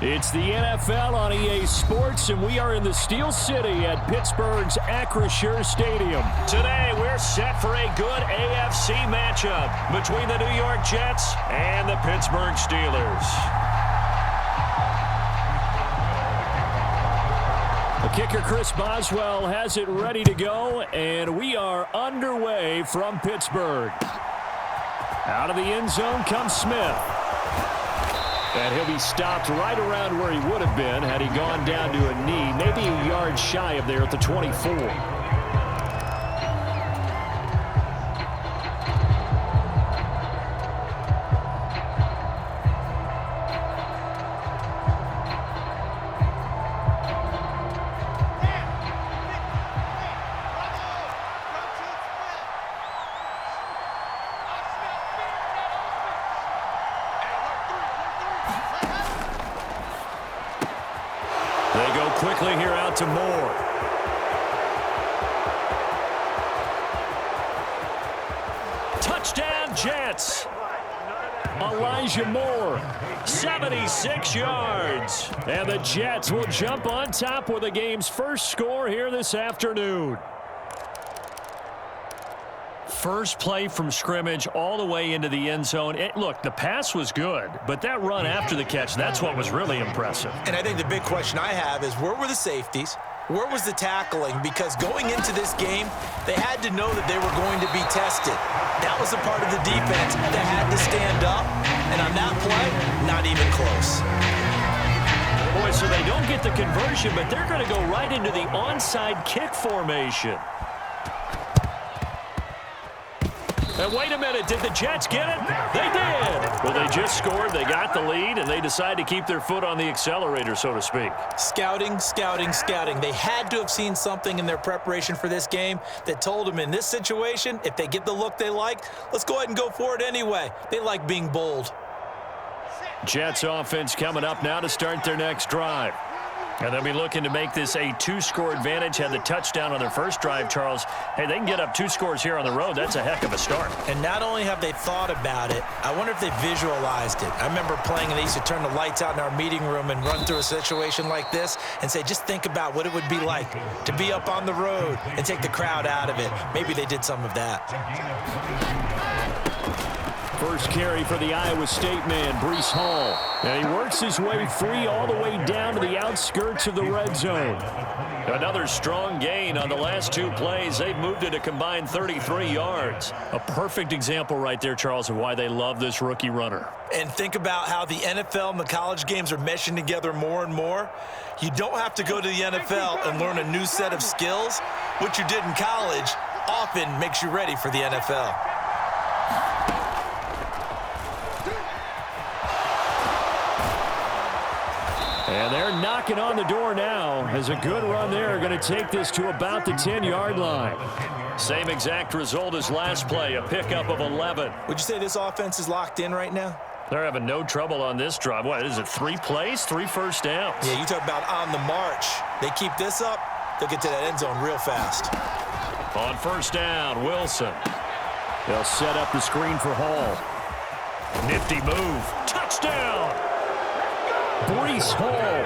It's the NFL on EA Sports, and we are in the Steel City at Pittsburgh's Acrisure Stadium. Today, we're set for a good AFC matchup between the New York Jets and the Pittsburgh Steelers. The kicker, Chris Boswell, has it ready to go, and we are underway from Pittsburgh. Out of the end zone comes Smith. And he'll be stopped right around where he would have been had he gone down to a knee, maybe a yard shy of there at the 24. They go quickly here out to Moore. Touchdown, Jets. Elijah Moore, 76 yards. And the Jets will jump on top with the game's first score here this afternoon. First play from scrimmage all the way into the end zone. Look, the pass was good, but that run after the catch, that's what was really impressive. And I think the big question I have is, where were the safeties? Where was the tackling? Because going into this game, they had to know that they were going to be tested. That was a part of the defense that had to stand up. And on that play, not even close. Boy, so they don't get the conversion, but they're going to go right into the onside kick formation. And wait a minute, did the Jets get it? They did. Well, they just scored, they got the lead, and they decide to keep their foot on the accelerator, so to speak. Scouting, scouting, scouting. They had to have seen something in their preparation for this game that told them in this situation, if they get the look they like, let's go ahead and go for it anyway. They like being bold. Jets offense coming up now to start their next drive. And they'll be looking to make this a two-score advantage. Had the touchdown on their first drive, Charles. Hey, they can get up 2 scores here on the road. That's a heck of a start. And not only have they thought about it, I wonder if they visualized it. I remember playing, and they used to turn the lights out in our meeting room and run through a situation like this and say, just think about what it would be like to be up on the road and take the crowd out of it. Maybe they did some of that. First carry for the Iowa State man, Breece Hall. And he works his way free all the way down to the outskirts of the red zone. Another strong gain on the last 2 plays. They've moved it a combined 33 yards. A perfect example right there, Charles, of why they love this rookie runner. And think about how the NFL and the college games are meshing together more and more. You don't have to go to the NFL and learn a new set of skills. What you did in college often makes you ready for the NFL. And they're knocking on the door now as a good run there. Going to take this to about the 10-yard line. Same exact result as last play, a pickup of 11. Would you say this offense is locked in right now? They're having no trouble on this drive. What is it, 3 plays, 3 first downs? Yeah, you talk about on the march. They keep this up, they'll get to that end zone real fast. On first down, Wilson. They'll set up the screen for Hall. Nifty move. Touchdown! Breece Hall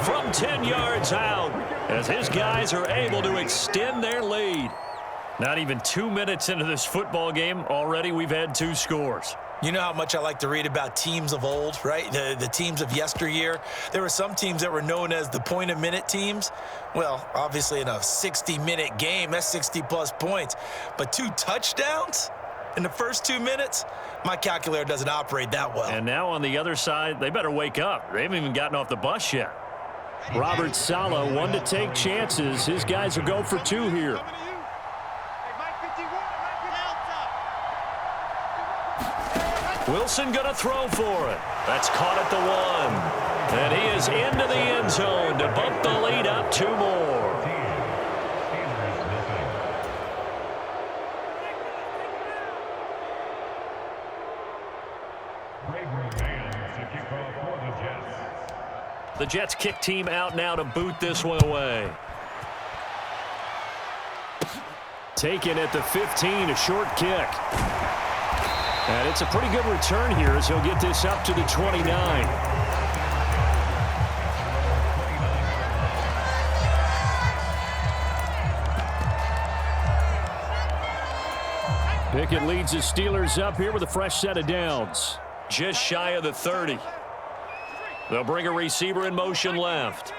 from 10 yards out as his guys are able to extend their lead. Not even 2 minutes into this football game, already we've had 2 scores. You know how much I like to read about teams of old, right? The teams of yesteryear. There were some teams that were known as the point-a-minute teams. Well, obviously in a 60-minute game, that's 60-plus points. But 2 touchdowns in the first 2 minutes? My calculator doesn't operate that well. And now on the other side, they better wake up. They haven't even gotten off the bus yet. Robert Saleh, one to take chances. His guys will go for 2 here. Wilson going to throw for it. That's caught at the 1. And he is into the end zone to bump the lead up 2 more. The Jets kick team out now to boot this one away. Taken at the 15, a short kick. And it's a pretty good return here as he'll get this up to the 29. Pickett leads the Steelers up here with a fresh set of downs. Just shy of the 30. They'll bring a receiver in motion left.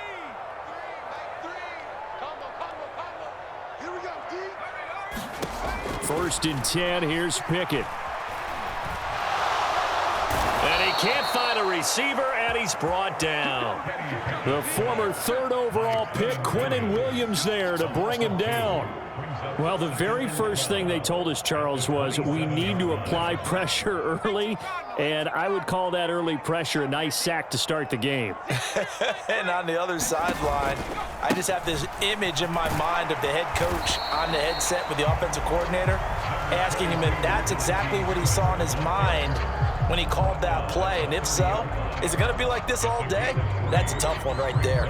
First and 10, here's Pickett. And he can't find a receiver, and he's brought down. The former third overall pick, Quinnen Williams, there to bring him down. Well, the very first thing they told us, Charles, was we need to apply pressure early, and I would call that early pressure a nice sack to start the game. And on the other sideline, I just have this image in my mind of the head coach on the headset with the offensive coordinator asking him if that's exactly what he saw in his mind when he called that play. And if so, is it going to be like this all day? That's a tough one right there.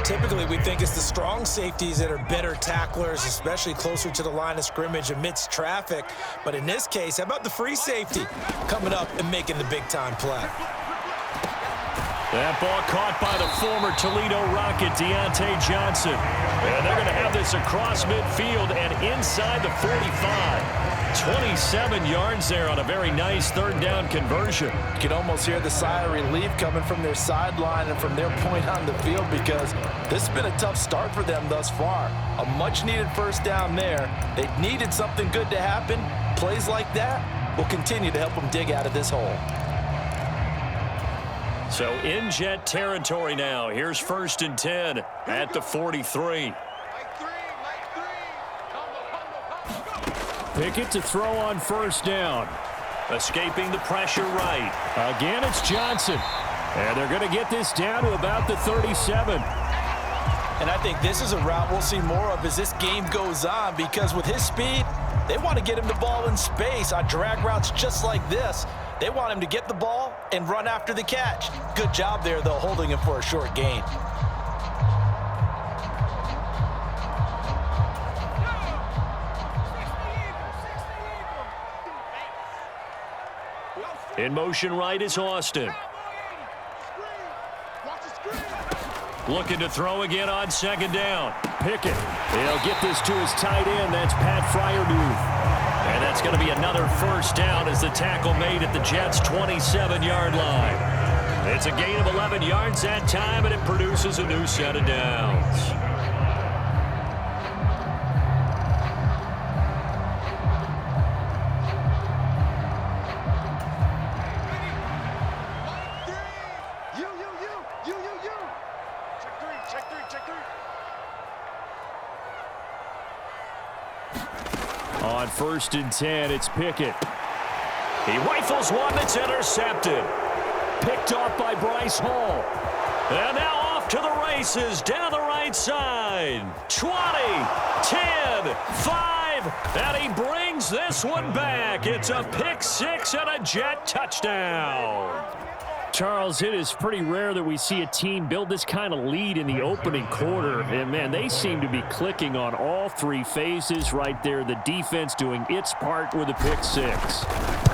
Typically, we think it's the strong safeties that are better tacklers, especially closer to the line of scrimmage amidst traffic. But in this case, how about the free safety coming up and making the big-time play? That ball caught by the former Toledo Rocket, Deontay Johnson. And they're going to have this across midfield and inside the 45. 27 yards there on a very nice third down conversion. You can almost hear the sigh of relief coming from their sideline and from their point on the field, because this has been a tough start for them thus far. A much-needed first down there. They needed something good to happen. Plays like that will continue to help them dig out of this hole. So in Jet territory now. Here's first and 10 at the 43. Pickett to throw on first down. Escaping the pressure right. Again, it's Johnson. And they're going to get this down to about the 37. And I think this is a route we'll see more of as this game goes on, because with his speed, they want to get him the ball in space on drag routes just like this. They want him to get the ball and run after the catch. Good job there, though, holding him for a short gain. In motion right is Austin. Looking to throw again on second down. Pickett. He'll get this to his tight end. That's Pat Fryermuth. And that's going to be another first down as the tackle made at the Jets' 27-yard line. It's a gain of 11 yards that time, and it produces a new set of downs. On first and 10, it's Pickett. He rifles one that's intercepted. Picked off by Bryce Hall. And now off to the races down the right side. 20, 10, 5, and he brings this one back. It's a pick six and a Jet touchdown. Charles, it is pretty rare that we see a team build this kind of lead in the opening quarter. And, man, they seem to be clicking on all three phases right there. The defense doing its part with a pick six.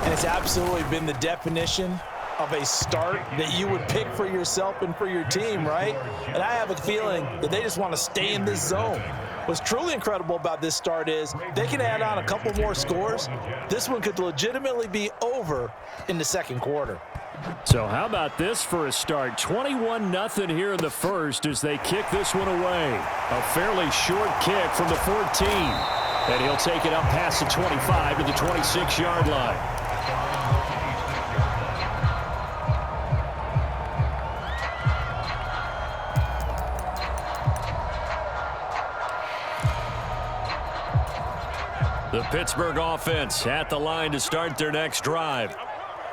And it's absolutely been the definition of a start that you would pick for yourself and for your team, right? And I have a feeling that they just want to stay in this zone. What's truly incredible about this start is they can add on a couple more scores. This one could legitimately be over in the second quarter. So how about this for a start? 21-0 here in the first as they kick this one away. A fairly short kick from the 14. And he'll take it up past the 25 to the 26-yard line. The Pittsburgh offense at the line to start their next drive.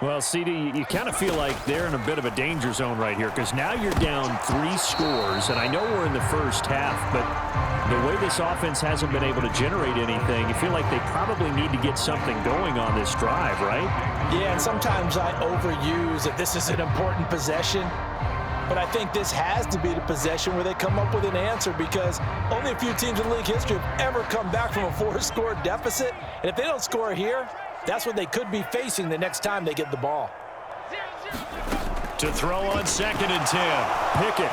Well, CD, you kind of feel like they're in a bit of a danger zone right here, because now you're down 3 scores, and I know we're in the first half, but the way this offense hasn't been able to generate anything, you feel like they probably need to get something going on this drive, right? Yeah, and sometimes I overuse that this is an important possession, but I think this has to be the possession where they come up with an answer, because only a few teams in league history have ever come back from a 4-score deficit, and if they don't score here, that's what they could be facing the next time they get the ball. To throw on second and 10, Pickett.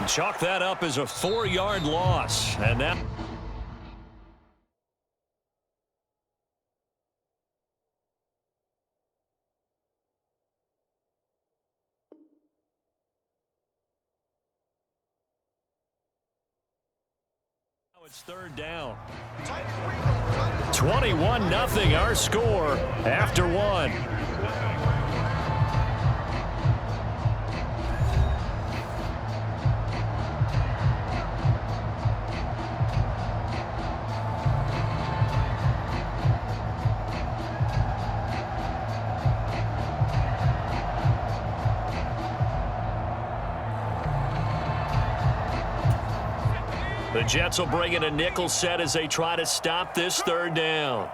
Chalk that up as a 4-yard loss. And that It's third down. 21-0 our score after one. The Jets will bring in a nickel set as they try to stop this third down.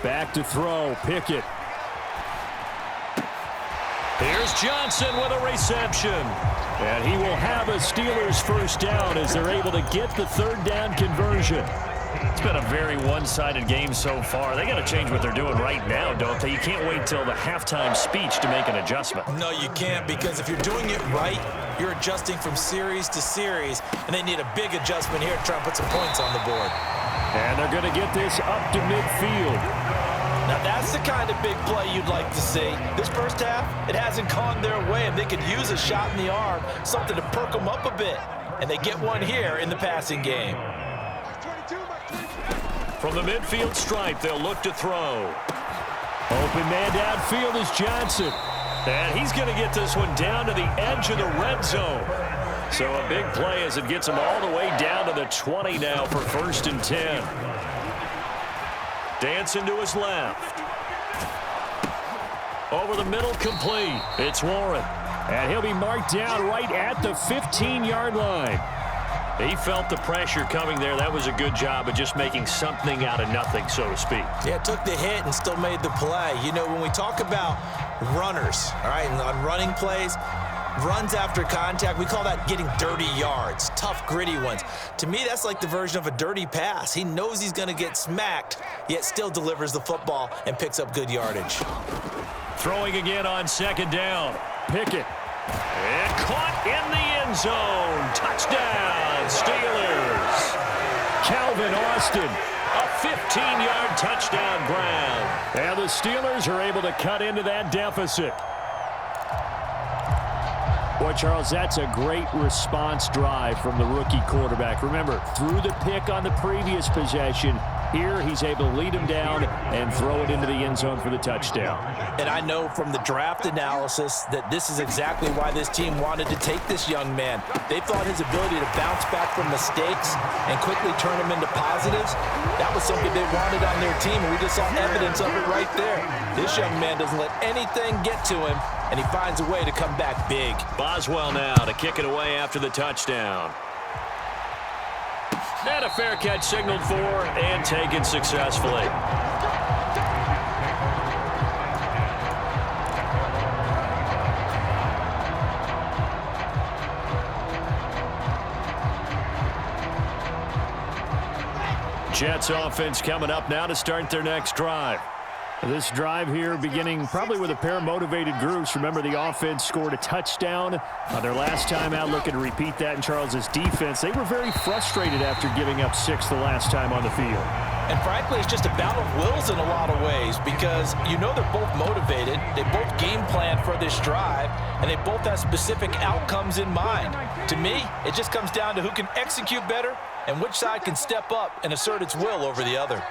Back to throw, Pickett. Here's Johnson with a reception. And he will have a Steelers first down as they're able to get the third down conversion. It's been a very one-sided game so far. They got to change what they're doing right now, don't they? You can't wait till the halftime speech to make an adjustment. No, you can't, because if you're doing it right, you're adjusting from series to series, and they need a big adjustment here to try and put some points on the board. And they're going to get this up to midfield. Now, that's the kind of big play you'd like to see. This first half, it hasn't gone their way, and they could use a shot in the arm, something to perk them up a bit. And they get one here in the passing game. From the midfield stripe, they'll look to throw. Open man downfield is Johnson. And he's going to get this one down to the edge of the red zone. So a big play as it gets him all the way down to the 20 now for 1st and 10. Dancing to his left. Over the middle, complete. It's Warren. And he'll be marked down right at the 15-yard line. He felt the pressure coming there. That was a good job of just making something out of nothing, so to speak. Yeah, took the hit and still made the play. You know, when we talk about runners, all right, and on running plays, runs after contact, we call that getting dirty yards, tough, gritty ones. To me, that's like the version of a dirty pass. He knows he's going to get smacked, yet still delivers the football and picks up good yardage. Throwing again on 2nd down. Pickett. And caught in the end zone. Touchdown, Steelers. Calvin Austin, a 15-yard touchdown grab. And the Steelers are able to cut into that deficit. Boy, Charles, that's a great response drive from the rookie quarterback. Remember, threw the pick on the previous possession. Here, he's able to lead him down and throw it into the end zone for the touchdown. And I know from the draft analysis that this is exactly why this team wanted to take this young man. They thought his ability to bounce back from mistakes and quickly turn them into positives, that was something they wanted on their team, and we just saw evidence of it right there. This young man doesn't let anything get to him, and he finds a way to come back big. Boswell now to kick it away after the touchdown. And a fair catch signaled for and taken successfully. Jets offense coming up now to start their next drive. This drive here beginning probably with a pair of motivated groups. Remember, the offense scored a touchdown their last time out. Looking to repeat that in Charles's defense. They were very frustrated after giving up 6 the last time on the field. And frankly, it's just a battle of wills in a lot of ways, because you know they're both motivated. They both game plan for this drive, and they both have specific outcomes in mind. To me, it just comes down to who can execute better and which side can step up and assert its will over the other.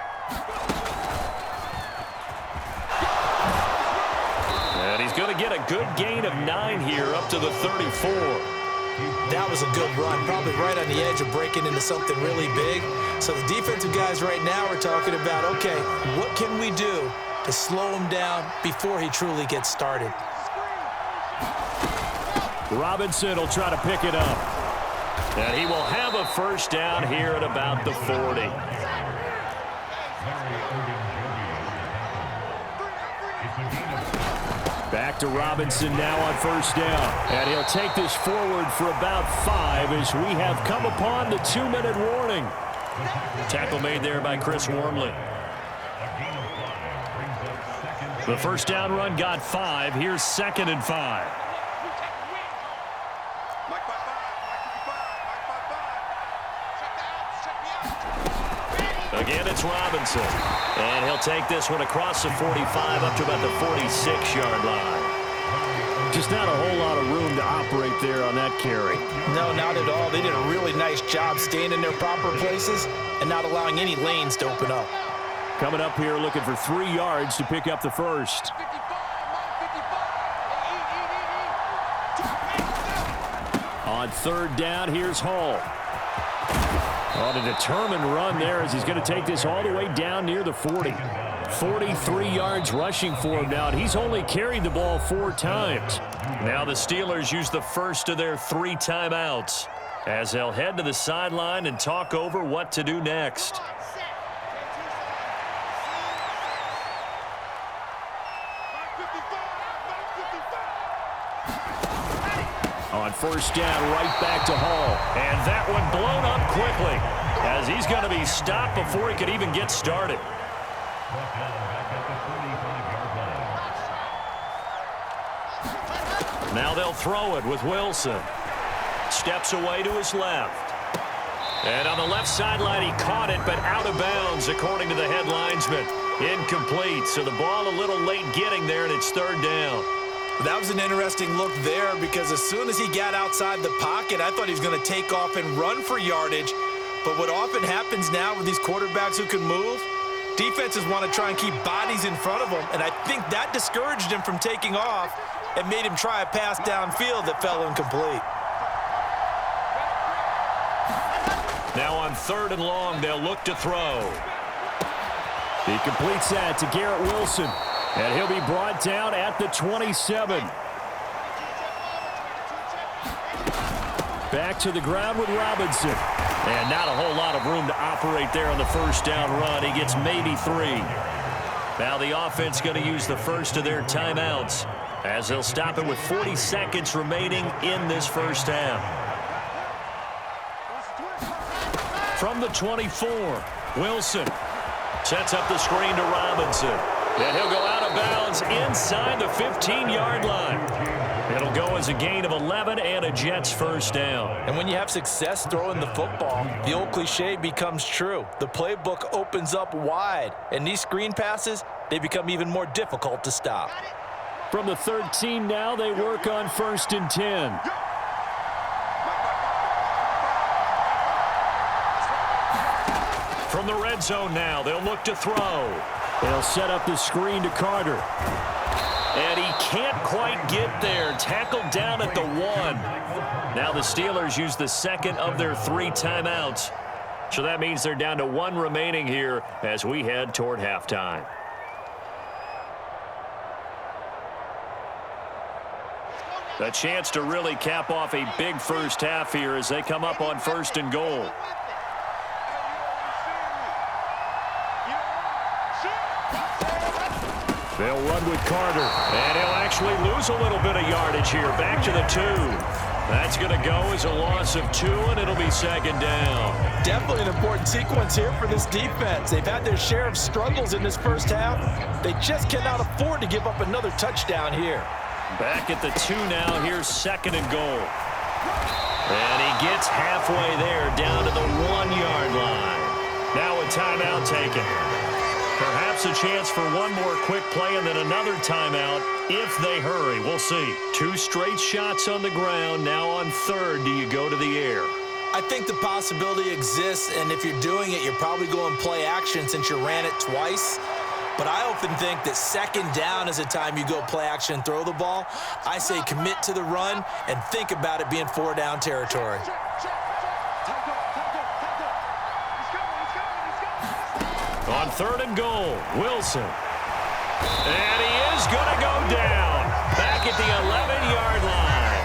And he's going to get a good gain of 9 here up to the 34. That was a good run, probably right on the edge of breaking into something really big. So the defensive guys right now are talking about, okay, what can we do to slow him down before he truly gets started? Robinson will try to pick it up. And he will have a first down here at about the 40. Back to Robinson now on first down. And he'll take this forward for about 5 as we have come upon the 2-minute warning. Tackle made there by Chris Wormley. The first down run got 5. Here's 2nd and 5. Again, it's Robinson. And he'll take this one across the 45 up to about the 46-yard line. Just not a whole lot of room to operate there on that carry. No, not at all. They did a really nice job staying in their proper places and not allowing any lanes to open up. Coming up here looking for 3 yards to pick up the first. On third down, here's Hall. On a determined run there as he's going to take this all the way down near the 40. 43 yards rushing for him now, and he's only carried the ball 4 times. Now the Steelers use the first of their 3 timeouts as they'll head to the sideline and talk over what to do next. On first down, right back to Hall. And that one blown up quickly as he's going to be stopped before he could even get started. Now they'll throw it with Wilson. Steps away to his left. And on the left sideline, he caught it, but out of bounds, according to the head linesman. Incomplete, so the ball a little late getting there, and it's third down. That was an interesting look there because as soon as he got outside the pocket, I thought he was going to take off and run for yardage. But what often happens now with these quarterbacks who can move, defenses want to try and keep bodies in front of them, and I think that discouraged him from taking off and made him try a pass downfield that fell incomplete. Now on third and long, they'll look to throw. He completes that to Garrett Wilson. And he'll be brought down at the 27. Back to the ground with Robinson. And not a whole lot of room to operate there on the first down run. He gets maybe 3. Now the offense going to use the first of their timeouts as they'll stop it with 40 seconds remaining in this first half. From the 24, Wilson sets up the screen to Robinson. And he'll go out of bounds inside the 15-yard line. It'll go as a gain of 11 and a Jets first down. And when you have success throwing the football, the old cliche becomes true. The playbook opens up wide. And these screen passes, they become even more difficult to stop. From the 13 now, they work on first and 10. From the red zone now, they'll look to throw. They'll set up the screen to Carter. And he can't quite get there. Tackled down at the 1. Now the Steelers use the second of their 3 timeouts. So that means they're down to 1 remaining here as we head toward halftime. A chance to really cap off a big first half here as they come up on first and goal. They'll run with Carter, and he'll actually lose a little bit of yardage here. Back to the 2. That's going to go as a loss of 2, and it'll be second down. Definitely an important sequence here for this defense. They've had their share of struggles in this first half. They just cannot afford to give up another touchdown here. Back at the 2 now. Here's second and goal. And he gets halfway there down to the 1-yard line. Now a timeout taken. Perhaps a chance for one more quick play and then another timeout if they hurry. We'll see. 2 straight shots on the ground. Now on third, do you go to the air? I think the possibility exists, and if you're doing it, you're probably going play action since you ran it twice. But I often think that second down is a time you go play action and throw the ball. I say commit to the run and think about it being 4-down territory. On third and goal, Wilson. And he is going to go down. Back at the 11-yard line.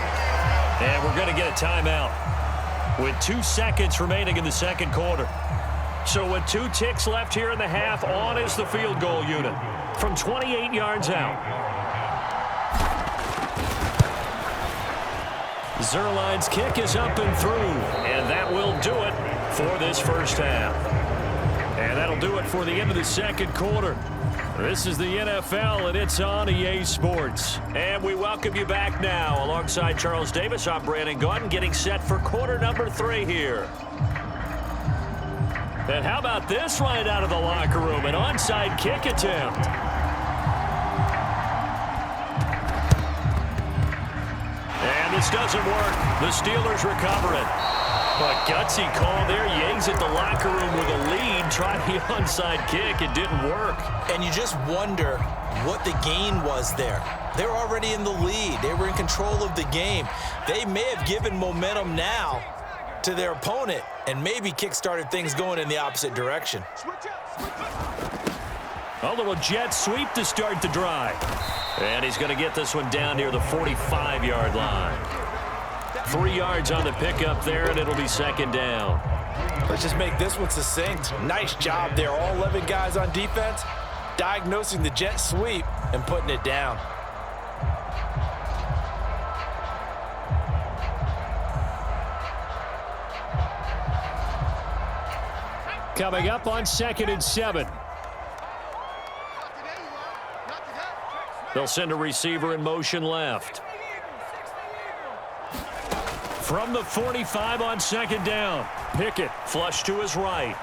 And we're going to get a timeout with 2 seconds remaining in the second quarter. So with 2 ticks left here in the half, on is the field goal unit from 28 yards out. Zerline's kick is up and through, and that will do it for this first half. And that'll do it for the end of the second quarter. This is the NFL, and it's on EA Sports. And we welcome you back now. Alongside Charles Davis, I'm Brandon Gaudin, getting set for quarter number 3 here. And how about this right out of the locker room? An onside kick attempt. doesn't work. The Steelers recover it. A gutsy call there. Yangs at the locker room with a lead. Tried the onside kick. It didn't work. And you just wonder what the gain was there. They're already in the lead. They were in control of the game. They may have given momentum now to their opponent and maybe kick-started things going in the opposite direction. A little jet sweep to start the drive. And he's going to get this one down near the 45-yard line. 3 yards on the pickup there, and it'll be second down. Let's just make this one succinct. Nice job there. All 11 guys on defense diagnosing the jet sweep and putting it down. Coming up on 2nd and 7. They'll send a receiver in motion left. From the 45 on 2nd down. Pickett flush to his right.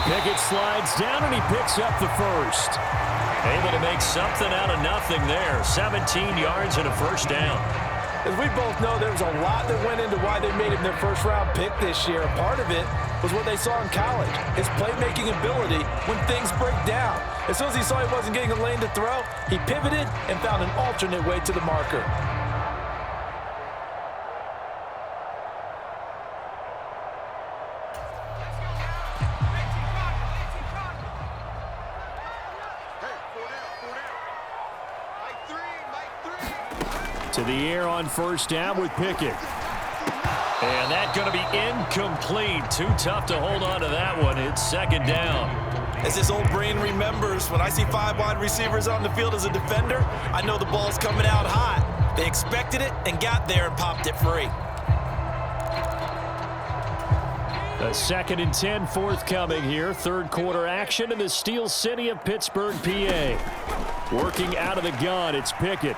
Pickett slides down and he picks up the first. Able to make something out of nothing there. 17 yards and a first down. As we both know, there was a lot that went into why they made him their first-round pick this year. Part of it was what they saw in college, his playmaking ability when things break down. As soon as he saw he wasn't getting a lane to throw, he pivoted and found an alternate way to the marker. To the air on first down with Pickett. And that's going to be incomplete. Too tough to hold on to that one. It's second down. As his old brain remembers, when I see 5 wide receivers on the field as a defender, I know the ball's coming out hot. They expected it and got there and popped it free. A 2nd and 10 forthcoming here. Third quarter action in the Steel City of Pittsburgh, PA. Working out of the gun, it's Pickett.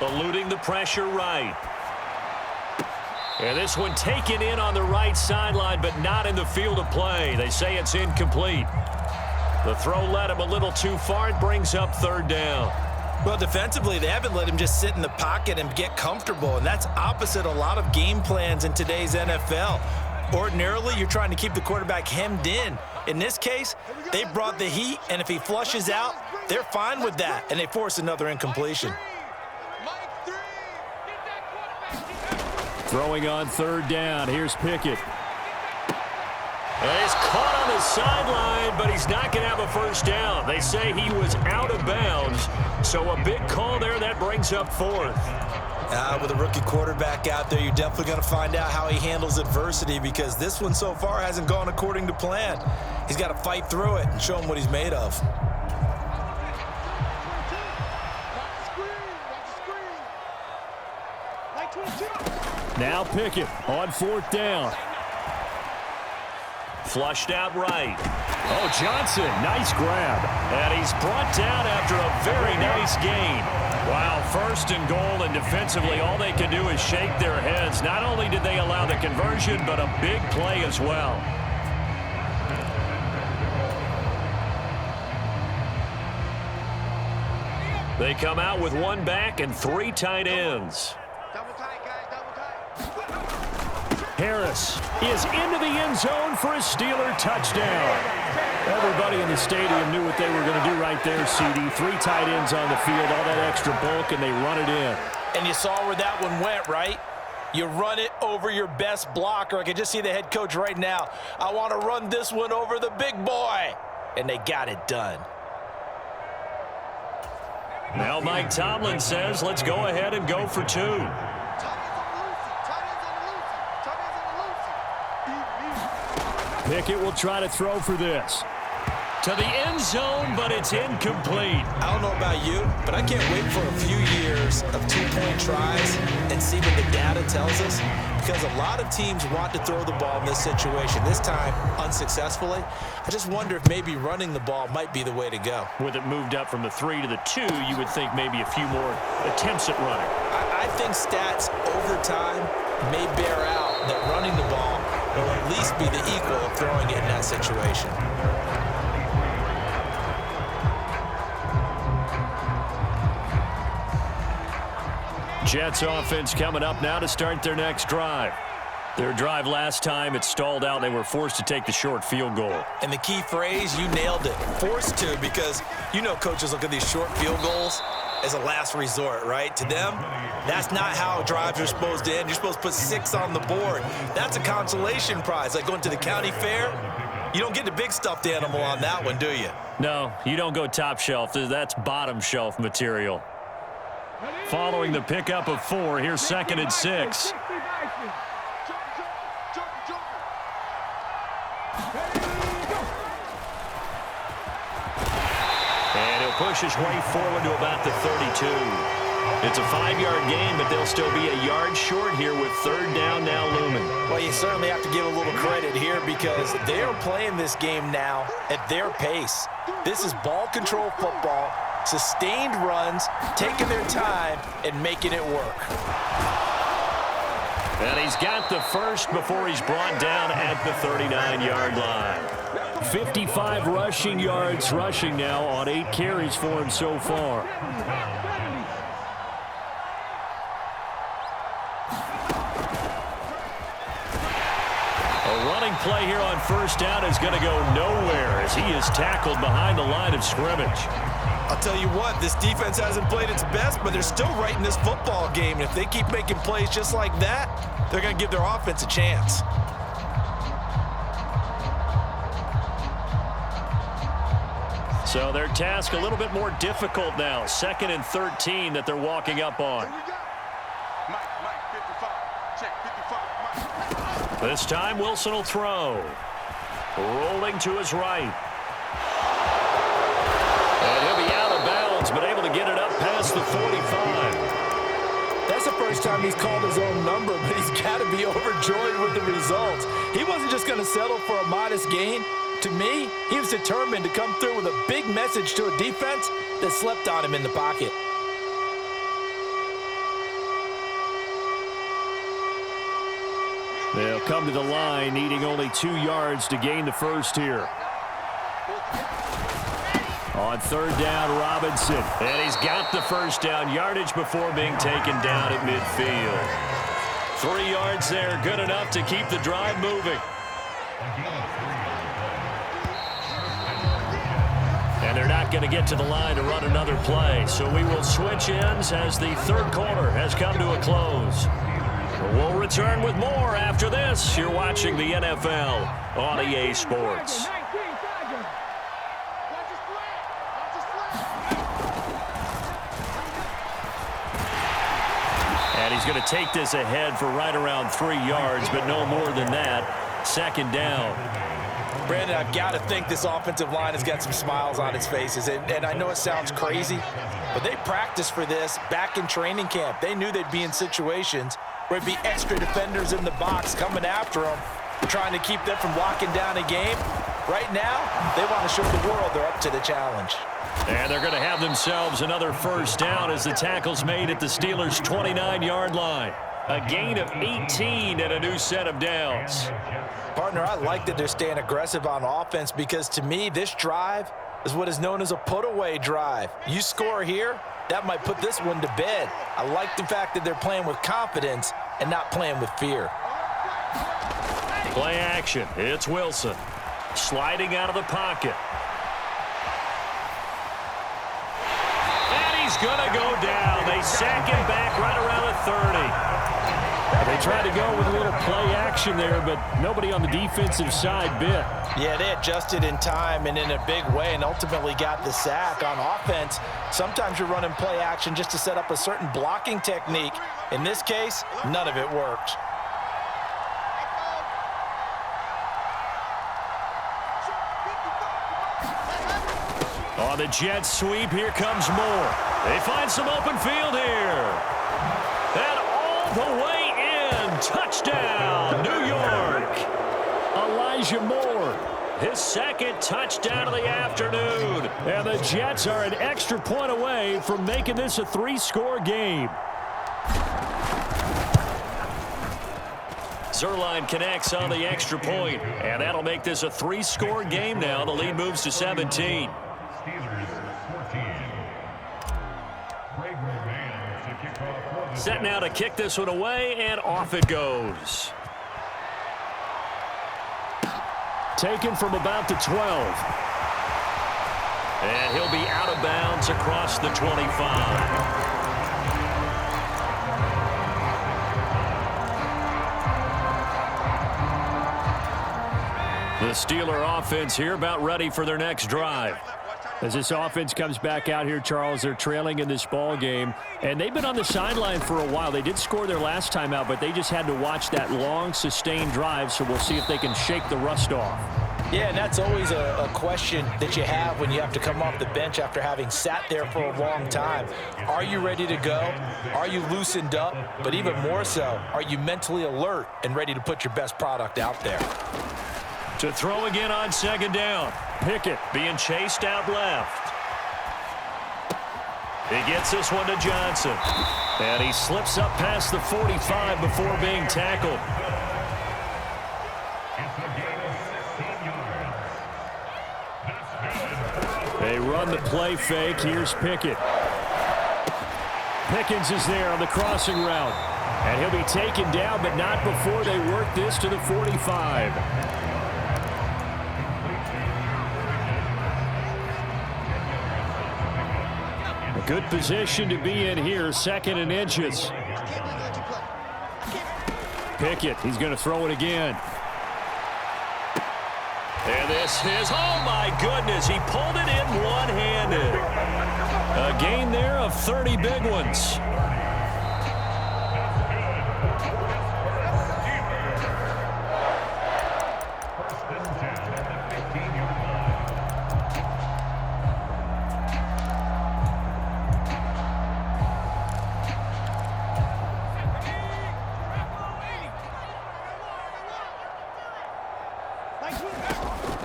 Eluding the pressure right. And this one taken in on the right sideline, but not in the field of play. They say it's incomplete. The throw led him a little too far. It brings up third down. Well, defensively, they haven't let him just sit in the pocket and get comfortable, and that's opposite a lot of game plans in today's NFL. Ordinarily, you're trying to keep the quarterback hemmed in. In this case, they brought the heat, and if he flushes out, they're fine with that, and they force another incompletion. Throwing on third down. Here's Pickett. And he's caught on the sideline, but he's not going to have a first down. They say he was out of bounds. So a big call there. That brings up fourth. With a rookie quarterback out there, you're definitely going to find out how he handles adversity, because this one so far hasn't gone according to plan. He's got to fight through it and show him what he's made of. Now Pickett on fourth down. Flushed out right. Oh, Johnson, nice grab. And he's brought down after a very nice gain. Wow, first and goal, and defensively all they can do is shake their heads. Not only did they allow the conversion, but a big play as well. They come out with one back and 3 tight ends. Harris is into the end zone for a Steeler touchdown. Everybody in the stadium knew what they were going to do right there, CD. 3 tight ends on the field, all that extra bulk, and they run it in. And you saw where that one went, right? You run it over your best blocker. I can just see the head coach right now. I want to run this one over the big boy. And they got it done. Now Mike Tomlin says, let's go ahead and go for 2. Pickett will try to throw for this. To the end zone, but it's incomplete. I don't know about you, but I can't wait for a few years of 2-point tries and see what the data tells us, because a lot of teams want to throw the ball in this situation. This time, unsuccessfully. I just wonder if maybe running the ball might be the way to go. With it moved up from the 3 to the 2, you would think maybe a few more attempts at running. I think stats over time may bear out that running the ball will at least be the equal of throwing it in that situation. Jets offense coming up now to start their next drive. Their drive last time, it stalled out. They were forced to take the short field goal. And the key phrase, you nailed it, forced to, because you know coaches look at these short field goals as a last resort, right? To them, that's not how drives are supposed to end. You're supposed to put 6 on the board. That's a consolation prize, like going to the county fair. You don't get the big stuffed animal on that one, do you? No, you don't go top shelf. That's bottom shelf material. Following the pickup of 4, here's 2nd and 6. And he'll push his way forward to about the 32. It's a 5-yard gain, but they'll still be a yard short here with 3rd down now looming. Well, you certainly have to give a little credit here because they're playing this game now at their pace. This is ball control football, sustained runs, taking their time, and making it work. And he's got the first before he's brought down at the 39-yard line. 55 rushing yards rushing now on 8 carries for him so far. A running play here on 1st down is going to go nowhere as he is tackled behind the line of scrimmage. I'll tell you what, this defense hasn't played its best, but they're still right in this football game. And if they keep making plays just like that, they're going to give their offense a chance. So their task a little bit more difficult now. 2nd and 13 that they're walking up on. This time Wilson will throw. Rolling to his right. And he'll be out of bounds, but able to get it up past the 45. That's the first time he's called his own number, but he's got to be overjoyed with the results. He wasn't just going to settle for a modest gain. To me, he was determined to come through with a big message to a defense that slept on him in the pocket. They'll come to the line, needing only 2 yards to gain the first here. On 3rd down, Robinson. And he's got the first down yardage before being taken down at midfield. 3 yards there, good enough to keep the drive moving. And they're not going to get to the line to run another play. So we will switch ends as the 3rd quarter has come to a close. We'll return with more after this. You're watching the NFL on EA Sports. And he's going to take this ahead for right around 3 yards, but no more than that. 2nd down. Brandon, I've got to think this offensive line has got some smiles on its faces. And I know it sounds crazy, but they practiced for this back in training camp. They knew they'd be in situations where it'd be extra defenders in the box coming after them, trying to keep them from locking down a game. Right now, they want to show the world they're up to the challenge. And they're going to have themselves another first down as the tackle's made at the Steelers' 29-yard line. A gain of 18 and a new set of downs. Partner, I like that they're staying aggressive on offense because, to me, this drive is what is known as a put-away drive. You score here, that might put this one to bed. I like the fact that they're playing with confidence and not playing with fear. Play action. It's Wilson. Sliding out of the pocket. And he's going to go down. They sack him back right around the 30. They tried to go with a little play action there, but nobody on the defensive side bit. Yeah, they adjusted in time and in a big way and ultimately got the sack. On offense, sometimes you're running play action just to set up a certain blocking technique. In this case, none of it worked. On the jet sweep, here comes Moore. They find some open field here. And all the way in. Touchdown, New York. Elijah Moore, his 2nd touchdown of the afternoon. And the Jets are an extra point away from making this a 3-score game. Zerline connects on the extra point, and that'll make this a 3-score game now. The lead moves to 17. Set now to kick this one away, and off it goes. Taken from about the 12. And he'll be out of bounds across the 25. The Steeler offense here about ready for their next drive. As this offense comes back out here, Charles, they're trailing in this ball game, and they've been on the sideline for a while. They did score their last time out, but they just had to watch that long, sustained drive, so we'll see if they can shake the rust off. Yeah, and that's always a question that you have when you have to come off the bench after having sat there for a long time. Are you ready to go? Are you loosened up? But even more so, are you mentally alert and ready to put your best product out there? To throw again on second down. Pickett being chased out left. He gets this one to Johnson. And he slips up past the 45 before being tackled. They run the play fake. Here's Pickett. Pickens is there on the crossing route. And he'll be taken down, but not before they work this to the 45. Good position to be in here, 2nd and inches. Pickett, he's going to throw it again. And this is, oh my goodness, he pulled it in one-handed. A gain there of 30 big ones.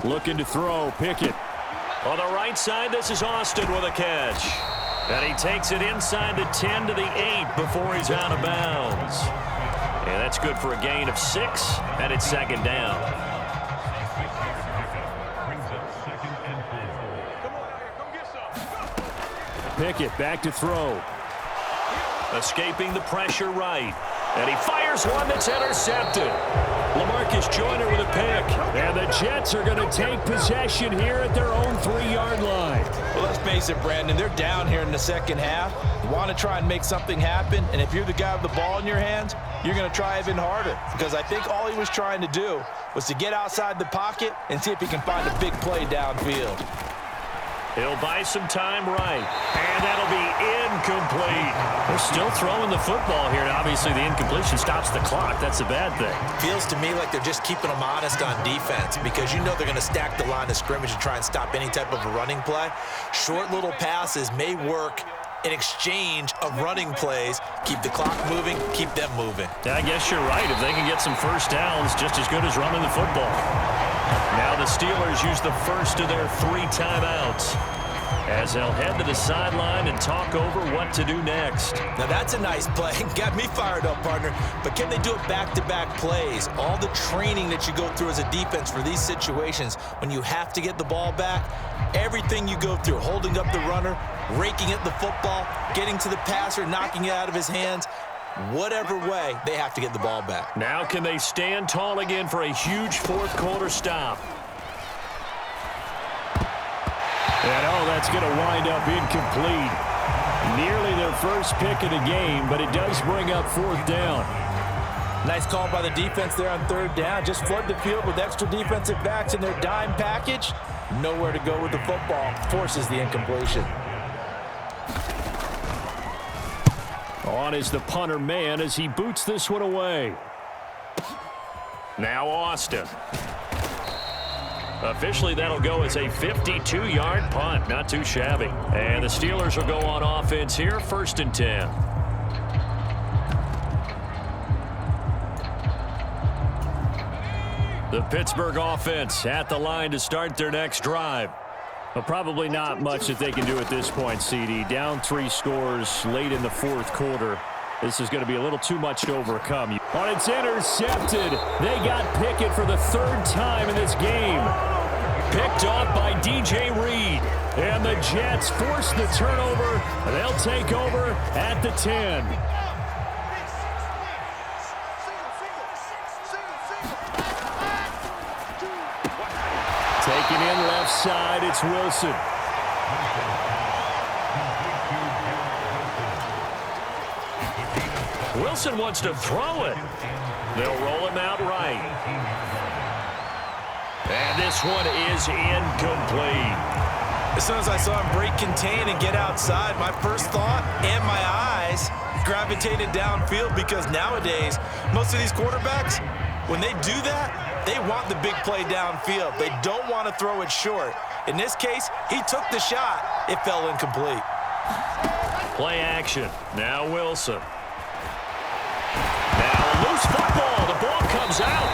Looking to throw, Pickett. On the right side, this is Austin with a catch. And he takes it inside the 10 to the 8 before he's out of bounds. And that's good for a gain of 6, and it's 2nd down. Pickett back to throw. Escaping the pressure right. And he fires one that's intercepted. LaMarcus Joyner with a pick. And the Jets are going to take possession here at their own 3-yard line. Well, let's face it, Brandon. They're down here in the second half. You want to try and make something happen. And if you're the guy with the ball in your hands, you're going to try even harder. Because I think all he was trying to do was to get outside the pocket and see if he can find a big play downfield. He'll buy some time right. And that'll be incomplete. They're still throwing the football here. And obviously, the incompletion stops the clock. That's a bad thing. Feels to me like they're just keeping them honest on defense because you know they're going to stack the line of scrimmage and try and stop any type of a running play. Short little passes may work in exchange of running plays. Keep the clock moving, keep them moving. I guess you're right. If they can get some first downs, just as good as running the football. Now the Steelers use the first of their 3 timeouts as they'll head to the sideline and talk over what to do next. Now that's a nice play. Got me fired up, partner. But can they do it back-to-back plays? All the training that you go through as a defense for these situations when you have to get the ball back, everything you go through, holding up the runner, raking at the football, getting to the passer, knocking it out of his hands, whatever way, they have to get the ball back. Now can they stand tall again for a huge fourth-quarter stop? And, oh, that's going to wind up incomplete. Nearly their first pick of the game, but it does bring up 4th down. Nice call by the defense there on 3rd down. Just flood the field with extra defensive backs in their dime package. Nowhere to go with the football. Forces the incompletion. On is the punter man as he boots this one away. Now Austin. Officially, that'll go as a 52-yard punt. Not too shabby. And the Steelers will go on offense here, 1st and 10. The Pittsburgh offense at the line to start their next drive. Well, probably not much that they can do at this point, CD. Down 3 scores late in the 4th quarter. This is going to be a little too much to overcome. On it's intercepted. They got Pickett for the 3rd time in this game. Picked off by DJ Reed. And the Jets force the turnover. They'll take over at the 10. Looking in left side, it's Wilson. Wilson wants to throw it. They'll roll him out right. And this one is incomplete. As soon as I saw him break contain and get outside, my first thought and my eyes gravitated downfield, because nowadays, most of these quarterbacks, when they do that, they want the big play downfield. They don't want to throw it short. In this case, he took the shot. It fell incomplete. Play action. Now Wilson. Now a loose football. The ball comes out.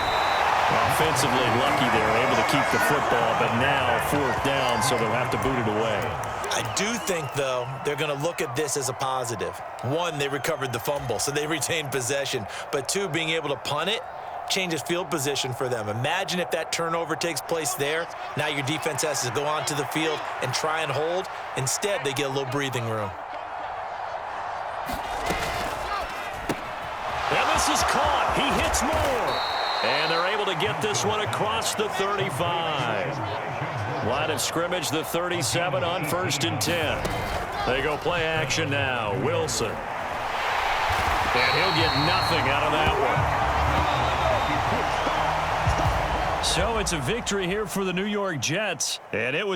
Offensively lucky they're able to keep the football, but now 4th down, so they'll have to boot it away. I do think, though, they're going to look at this as a positive. 1, they recovered the fumble, so they retained possession. But 2, being able to punt it changes field position for them. Imagine if that turnover takes place there. Now your defense has to go onto the field and try and hold. Instead, they get a little breathing room. And this is caught. He hits more. And they're able to get this one across the 35. Line of scrimmage, the 37 on 1st and 10. They go play action now. Wilson. And he'll get nothing out of that one. So it's a victory here for the New York Jets. And it was